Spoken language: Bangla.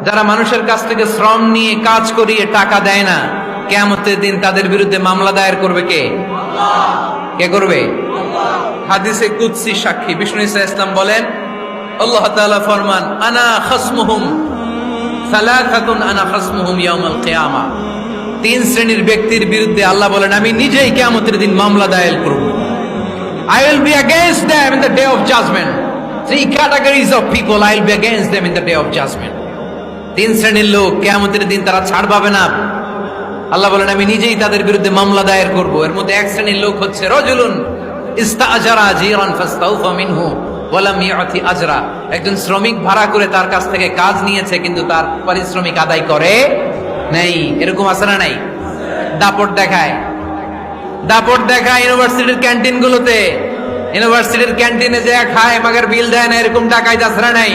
যারা মানুষের কাছ থেকে শ্রম নিয়ে কাজ করিয়ে টাকা দেয় না, কিয়ামতের দিন তাদের বিরুদ্ধে মামলা দায়ের করবে কে? কে করবে? হাদিসে কুদসি সাক্ষী বিষ্ণু ঈসা ইসলাম বলেন, আল্লাহ তাআলা ফরমান, আনা খাসমুহুম সালাসাতুন আনা খাসমুহুম ইয়াউমাল কিয়ামা। তিন শ্রেণীর ব্যক্তির বিরুদ্ধে আল্লাহ বলেন, আমি নিজেই কিয়ামতের দিন মামলা দায়ের করব। I will be against them in the day of judgment. Three categories of people I will be against them in the day of judgment. তিন শ্রেণীর লোক কিয়ামতের দিন তারা ছাড় পাবে না। আল্লাহ বলেন, আমি নিজেই তাদের বিরুদ্ধে মামলা দায়ের করব। এর মধ্যে এক শ্রেণীর লোক হচ্ছে রাজুলুন ইস্তাআজারা জিরান ফাস্তাউফা মিনহু ওয়া লাম ইউতি আজরা। একজন শ্রমিক ভাড়া করে তার কাছ থেকে কাজ নিয়েছে, কিন্তু তার পারিশ্রমিক আদায় করে নাই। এরকম আছে না নাই? দাপট দেখায় ইউনিভার্সিটির ক্যান্টিন গুলোতে। ইউনিভার্সিটির ক্যান্টিনে যে খায় মাগার বিল দেয় না, এরকম টাকায় আছে না নাই?